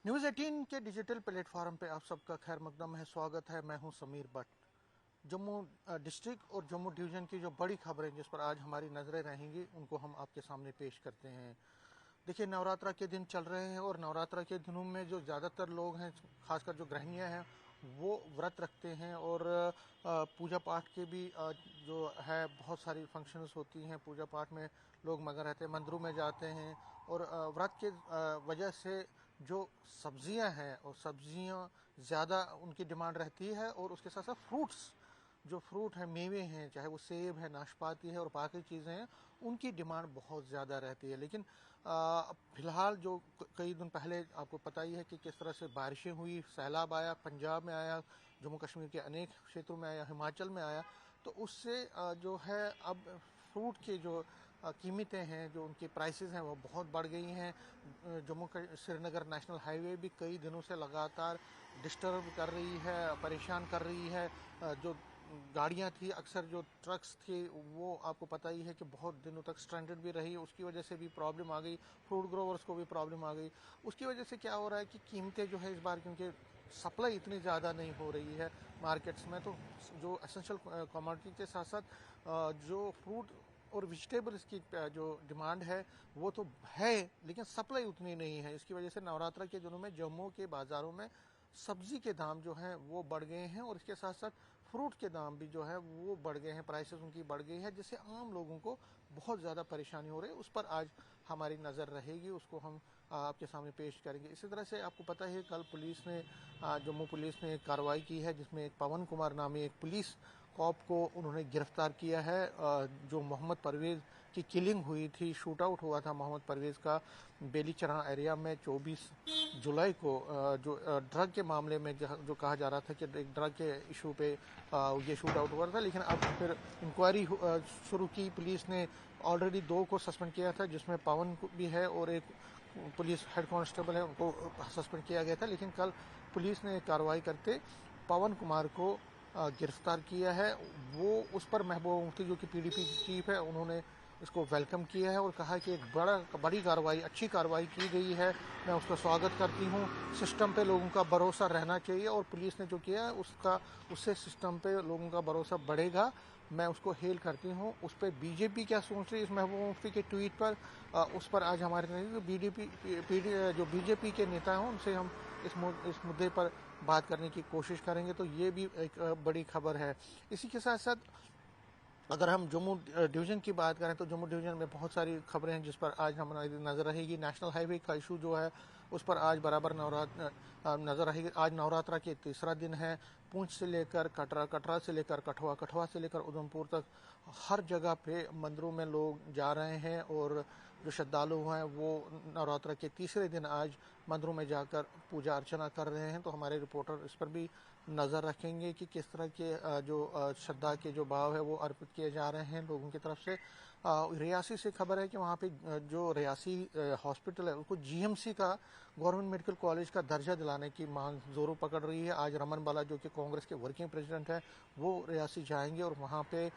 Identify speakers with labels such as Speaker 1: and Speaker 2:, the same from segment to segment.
Speaker 1: News 18 के digital platform पे आप सबका खैर मकदम है, स्वागत है। मैं हूं समीर भट्ट। जम्मू डिस्ट्रिक्ट और जम्मू डिवीज़न की जो बड़ी खबरें जिस पर आज हमारी नज़रें रहेंगी उनको हम आपके सामने पेश करते हैं। देखिए, नवरात्रा के दिन चल रहे हैं और नवरात्रा के दिनों में जो ज़्यादातर लोग हैं, खासकर जो गृहिणियाँ हैं, वो व्रत रखते हैं और पूजा पाठ के भी जो है बहुत सारी फंक्शंस होती हैं। पूजा पाठ में लोग मगन रहते हैं, मंदिरों में जाते हैं और व्रत के वजह से जो सब्जियां हैं और सब्जियां ज़्यादा उनकी डिमांड रहती है और उसके साथ साथ फ्रूट्स, जो फ्रूट है, मेवे हैं, चाहे वो सेब है, नाशपाती है और बाकी चीज़ें हैं, उनकी डिमांड बहुत ज़्यादा रहती है। लेकिन फिलहाल जो कई दिन पहले आपको पता ही है कि किस तरह से बारिशें हुई, सैलाब आया, पंजाब में आया, जम्मू कश्मीर के अनेक क्षेत्रों में आया, हिमाचल में आया, तो उससे जो है अब फ्रूट के जो कीमतें हैं, जो उनकी प्राइसेस हैं, वो बहुत बढ़ गई हैं। जम्मू श्रीनगर नेशनल हाईवे भी कई दिनों से लगातार डिस्टर्ब कर रही है, परेशान कर रही है। जो गाड़ियां थी, अक्सर जो ट्रक्स थे, वो आपको पता ही है कि बहुत दिनों तक स्ट्रैंडेड भी रही। उसकी वजह से भी प्रॉब्लम आ गई, फ्रूट ग्रोवर्स को भी प्रॉब्लम आ गई। उसकी वजह से क्या हो रहा है कि कीमतें जो है इस बार, क्योंकि सप्लाई इतनी ज़्यादा नहीं हो रही है मार्केट्स में, तो जो एसेंशियल कमोडिटी के साथ साथ जो फ्रूट और वेजिटेबल्स की जो डिमांड है वो तो है, लेकिन सप्लाई उतनी नहीं है। इसकी वजह से नवरात्रा के दिनों में जम्मू के बाज़ारों में सब्जी के दाम जो हैं वो बढ़ गए हैं और इसके साथ साथ फ्रूट के दाम भी जो है वो बढ़ गए हैं, प्राइसेस उनकी बढ़ गई है, जिससे आम लोगों को बहुत ज़्यादा परेशानी हो रही है। उस पर आज हमारी नज़र रहेगी, उसको हम आपके सामने पेश करेंगे। इसी तरह से आपको पता है कल पुलिस ने, जम्मू पुलिस ने एक कार्रवाई की है जिसमें एक पवन कुमार नामी एक पुलिस कॉप को उन्होंने गिरफ्तार किया है। जो मोहम्मद परवेज़ की किलिंग हुई थी, शूट आउट हुआ था मोहम्मद परवेज़ का बेलीचरा एरिया में 24 जुलाई को, जो ड्रग के मामले में जो कहा जा रहा था कि एक ड्रग के इशू पे ये शूट आउट हुआ था। लेकिन अब फिर इंक्वायरी शुरू की पुलिस ने। ऑलरेडी 2 को सस्पेंड किया था, जिसमें पवन भी है और एक पुलिस हेड कांस्टेबल है, उनको सस्पेंड किया गया था। लेकिन कल पुलिस ने कार्रवाई करते पवन कुमार को गिरफ्तार किया है। वो उस पर महबूबा मुफ्ती जो कि पीडीपी चीफ है, उन्होंने इसको वेलकम किया है और कहा कि एक बड़ी कार्रवाई, अच्छी कार्रवाई की गई है, मैं उसका स्वागत करती हूँ। सिस्टम पे लोगों का भरोसा रहना चाहिए और पुलिस ने जो किया है उससे सिस्टम पे लोगों का भरोसा बढ़ेगा, मैं उसको हेल करती हूँ। उस पर बीजेपी क्या सोच रही है इस महबूबा मुफ्ती के ट्वीट पर, उस पर आज हमारे जो बीजेपी के नेता हैं उनसे हम इस मुद्दे पर बात करने की कोशिश करेंगे। तो ये भी एक बड़ी खबर है। इसी के साथ साथ अगर हम जम्मू डिवीज़न की बात करें तो जम्मू डिवीज़न में बहुत सारी खबरें हैं जिस पर आज हमारी नज़र रहेगी। नेशनल हाईवे का इशू जो है उस पर आज बराबर नज़र रहेगी। आज नवरात्रा के तीसरा दिन है। पूंछ से लेकर कटरा, कटरा से लेकर कठुआ, कठुआ से लेकर उधमपुर तक हर जगह पे मंदिरों में लोग जा रहे हैं और जो श्रद्धालु हैं वो नवरात्रा के तीसरे दिन आज मंदिरों में जाकर पूजा अर्चना कर रहे हैं। तो हमारे रिपोर्टर इस पर भी नज़र रखेंगे कि किस तरह के जो श्रद्धा के जो भाव है वो अर्पित किए जा रहे हैं लोगों की तरफ से। रियासी से खबर है कि वहाँ पे जो रियासी हॉस्पिटल है उसको जीएमसी का, गवर्नमेंट मेडिकल कॉलेज का दर्जा दिलाने की मांग जोरों पकड़ रही है। आज रमन बाला जो कि कांग्रेस के वर्किंग प्रेसिडेंट है वो रियासी जाएंगे और वहाँ पे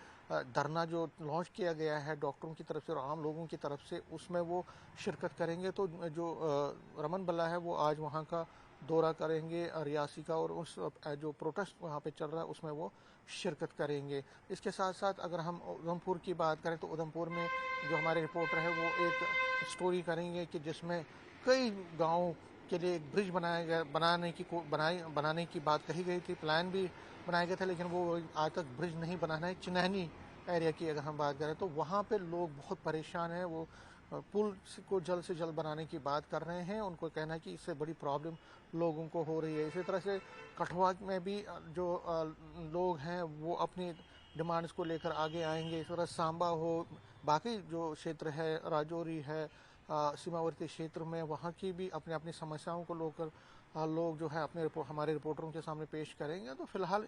Speaker 1: धरना जो लॉन्च किया गया है डॉक्टरों की तरफ से और आम लोगों की तरफ से, उसमें वो शिरकत करेंगे। तो जो रमन बाला है वो आज वहाँ का दौरा करेंगे रियासी का और उस जो प्रोटेस्ट वहाँ पे चल रहा है उसमें वो शिरकत करेंगे। इसके साथ साथ अगर हम उधमपुर की बात करें तो उधमपुर में जो हमारे रिपोर्टर है वो एक स्टोरी करेंगे कि जिसमें कई गाँव के लिए एक ब्रिज बनाया गया, बनाने की बात कही गई थी, प्लान भी बनाया गया था, लेकिन वो आज तक ब्रिज नहीं बनाना है। चिन्हैनी एरिया की अगर हम बात करें तो वहाँ पे लोग बहुत परेशान हैं। वो पुल को जल्द से जल्द बनाने की बात कर रहे हैं। उनको कहना है कि इससे बड़ी प्रॉब्लम लोगों को हो रही है। इसी तरह से कठुआ में भी जो लोग हैं वो अपनी डिमांड्स को लेकर आगे आएंगे। इस तरह सांबा हो, बाकी जो क्षेत्र है, राजौरी है, सीमावर्ती क्षेत्र में, वहाँ की भी अपनी अपनी समस्याओं को लेकर लोग जो है हमारे रिपोर्टरों के सामने पेश करेंगे। तो फिलहाल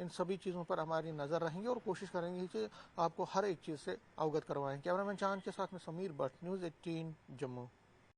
Speaker 1: इन सभी चीज़ों पर हमारी नज़र रहेंगे और कोशिश करेंगे कि आपको हर एक चीज़ से अवगत करवाएं। कैमरामैन चांद के साथ में समीर भट्ट, न्यूज़ 18 जम्मू।